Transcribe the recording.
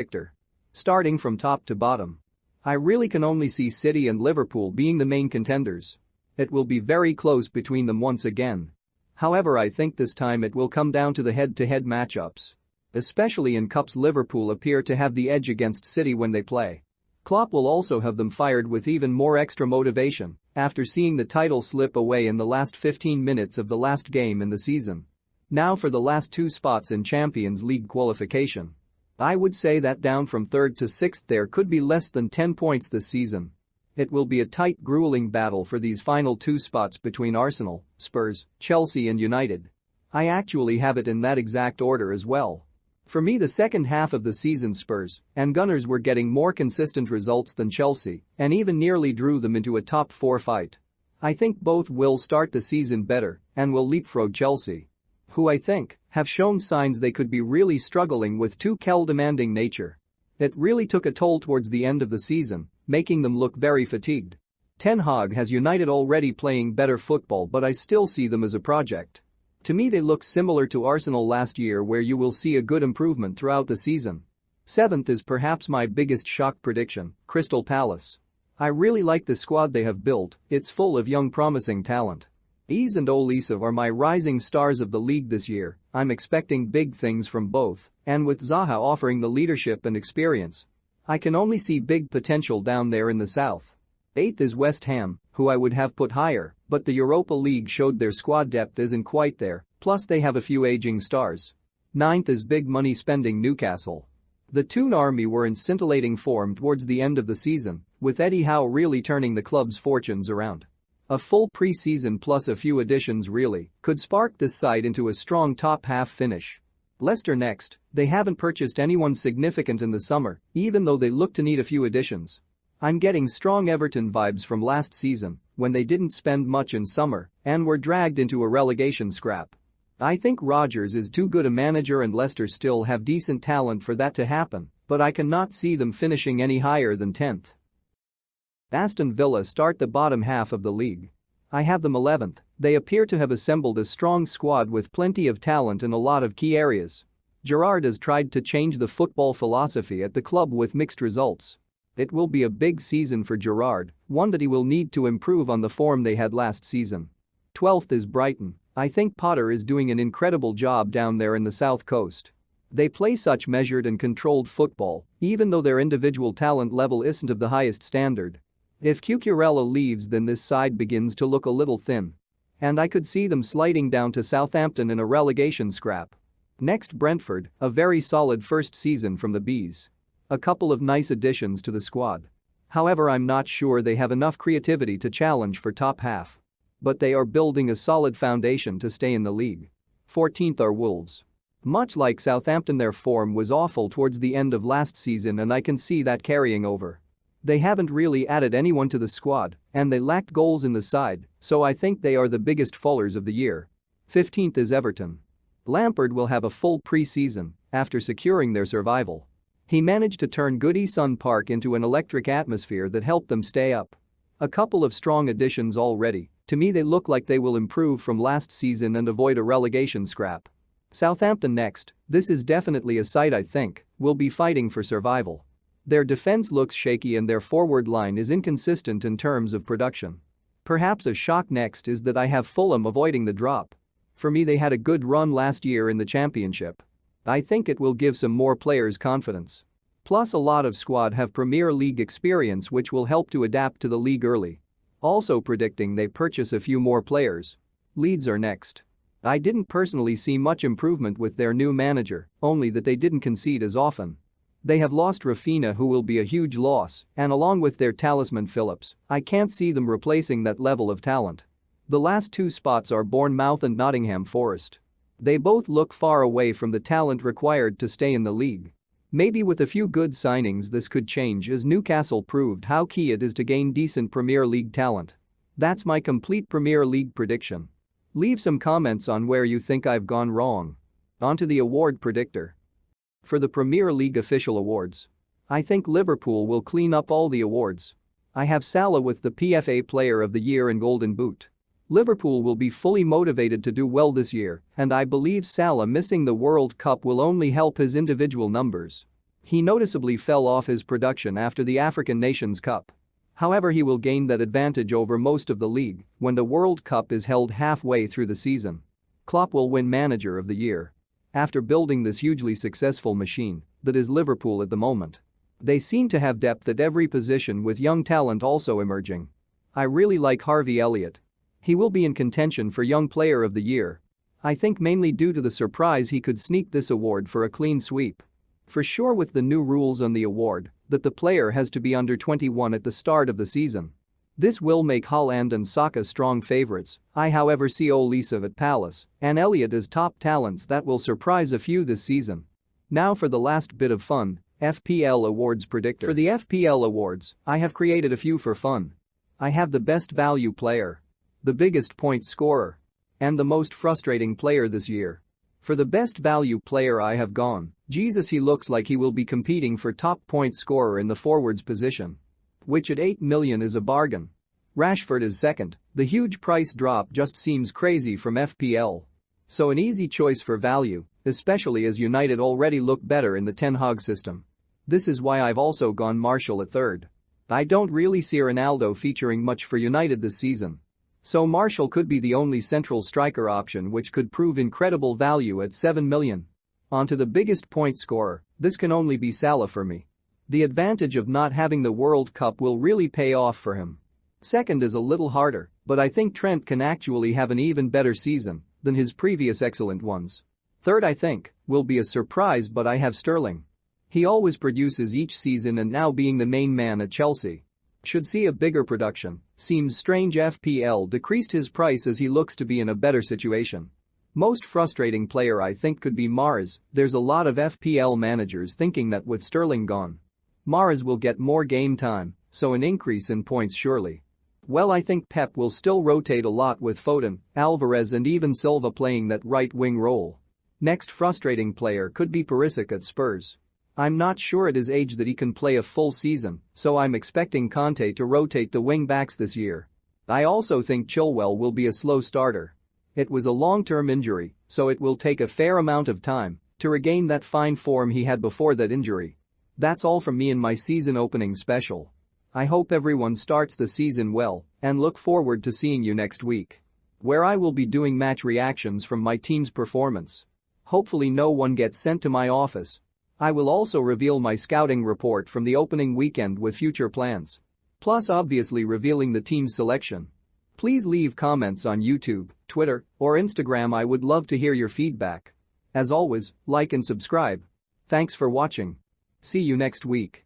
predictor. Starting from top to bottom, I really can only see City and Liverpool being the main contenders. It will be very close between them once again. However, I think this time it will come down to the head-to-head matchups. Especially in Cups, Liverpool appear to have the edge against City when they play. Klopp will also have them fired with even more extra motivation after seeing the title slip away in the last 15 minutes of the last game in the season. Now for the last two spots in Champions League qualification. I would say that down from 3rd to 6th there could be less than 10 points this season. It will be a tight, grueling battle for these final two spots between Arsenal, Spurs, Chelsea and United. I actually have it in that exact order as well. For me, the second half of the season Spurs and Gunners were getting more consistent results than Chelsea and even nearly drew them into a top 4 fight. I think both will start the season better and will leapfrog Chelsea, who I think have shown signs they could be really struggling with too demanding nature. It really took a toll towards the end of the season, making them look very fatigued. Ten Hag has United already playing better football, but I still see them as a project. To me they look similar to Arsenal last year, where you will see a good improvement throughout the season. 7th is perhaps my biggest shock prediction, Crystal Palace. I really like the squad they have built, it's full of young promising talent. Eze and Olisa are my rising stars of the league this year. I'm expecting big things from both, and with Zaha offering the leadership and experience, I can only see big potential down there in the south. 8th is West Ham, who I would have put higher, but the Europa League showed their squad depth isn't quite there, plus they have a few aging stars. 9th is big money spending Newcastle. The Toon Army were in scintillating form towards the end of the season, with Eddie Howe really turning the club's fortunes around. A full pre-season plus a few additions really could spark this side into a strong top half finish. Leicester next, they haven't purchased anyone significant in the summer, even though they look to need a few additions. I'm getting strong Everton vibes from last season, when they didn't spend much in summer and were dragged into a relegation scrap. I think Rodgers is too good a manager and Leicester still have decent talent for that to happen, but I cannot see them finishing any higher than 10th. Aston Villa start the bottom half of the league. I have them 11th. They appear to have assembled a strong squad with plenty of talent in a lot of key areas. Gerrard has tried to change the football philosophy at the club with mixed results. It will be a big season for Gerrard, one that he will need to improve on the form they had last season. 12th is Brighton. I think Potter is doing an incredible job down there in the south coast. They play such measured and controlled football, even though their individual talent level isn't of the highest standard. If Cucurella leaves, then this side begins to look a little thin. And I could see them sliding down to Southampton in a relegation scrap. Next, Brentford, a very solid first season from the Bees. A couple of nice additions to the squad. However, I'm not sure they have enough creativity to challenge for top half. But they are building a solid foundation to stay in the league. 14th are Wolves. Much like Southampton, their form was awful towards the end of last season, and I can see that carrying over. They haven't really added anyone to the squad, and they lacked goals in the side, so I think they are the biggest fallers of the year. 15th is Everton. Lampard will have a full pre-season after securing their survival. He managed to turn Goodison Park into an electric atmosphere that helped them stay up. A couple of strong additions already. To me, they look like they will improve from last season and avoid a relegation scrap. Southampton next. This is definitely a side I think will be fighting for survival. Their defense looks shaky and their forward line is inconsistent in terms of production. Perhaps a shock next is that I have Fulham avoiding the drop. For me, they had a good run last year in the Championship. I think it will give some more players confidence. Plus, a lot of squad have Premier League experience, which will help to adapt to the league early. Also predicting they purchase a few more players. Leeds are next. I didn't personally see much improvement with their new manager, only that they didn't concede as often. They have lost Rafinha, who will be a huge loss, and along with their talisman Phillips, I can't see them replacing that level of talent. The last two spots are Bournemouth and Nottingham Forest. They both look far away from the talent required to stay in the league. Maybe with a few good signings this could change, as Newcastle proved how key it is to gain decent Premier League talent. That's my complete Premier League prediction. Leave some comments on where you think I've gone wrong. On to the award predictor. For the Premier League official awards, I think Liverpool will clean up all the awards. I have Salah with the PFA Player of the Year and Golden Boot. Liverpool will be fully motivated to do well this year, and I believe Salah missing the World Cup will only help his individual numbers. He noticeably fell off his production after the African Nations Cup. However, he will gain that advantage over most of the league when the World Cup is held halfway through the season. Klopp will win Manager of the Year. After building this hugely successful machine that is Liverpool at the moment. They seem to have depth at every position with young talent also emerging. I really like Harvey Elliott. He will be in contention for Young Player of the Year. I think mainly due to the surprise he could sneak this award for a clean sweep. For sure, with the new rules on the award, that the player has to be under 21 at the start of the season. This will make Haaland and Saka strong favorites. I however see Olise at Palace and Elliott as top talents that will surprise a few this season. Now for the last bit of fun, FPL Awards Predictor. For the FPL Awards, I have created a few for fun. I have the best value player, the biggest point scorer, and the most frustrating player this year. For the best value player I have gone, Jesus. He looks like he will be competing for top point scorer in the forwards position, which at 8 million is a bargain. Rashford is second. The huge price drop just seems crazy from FPL. So an easy choice for value, especially as United already look better in the Ten Hag system. This is why I've also gone Martial at third. I don't really see Ronaldo featuring much for United this season. So Martial could be the only central striker option, which could prove incredible value at 7 million. On to the biggest point scorer, this can only be Salah for me. The advantage of not having the World Cup will really pay off for him. Second is a little harder, but I think Trent can actually have an even better season than his previous excellent ones. Third, I think, will be a surprise, but I have Sterling. He always produces each season, and now being the main man at Chelsea should see a bigger production. Seems strange FPL decreased his price as he looks to be in a better situation. Most frustrating player I think could be Mahrez. There's a lot of FPL managers thinking that with Sterling gone, Mahrez will get more game time, so an increase in points surely. Well, I think Pep will still rotate a lot with Foden, Alvarez and even Silva playing that right wing role. Next frustrating player could be Perisic at Spurs. I'm not sure at his age that he can play a full season, so I'm expecting Conte to rotate the wing-backs this year. I also think Chilwell will be a slow starter. It was a long-term injury, so it will take a fair amount of time to regain that fine form he had before that injury. That's all from me in my season opening special. I hope everyone starts the season well and look forward to seeing you next week, where I will be doing match reactions from my team's performance. Hopefully no one gets sent to my office. I will also reveal my scouting report from the opening weekend with future plans. Plus obviously revealing the team's selection. Please leave comments on YouTube, Twitter, or Instagram. I would love to hear your feedback. As always, like and subscribe. Thanks for watching. See you next week.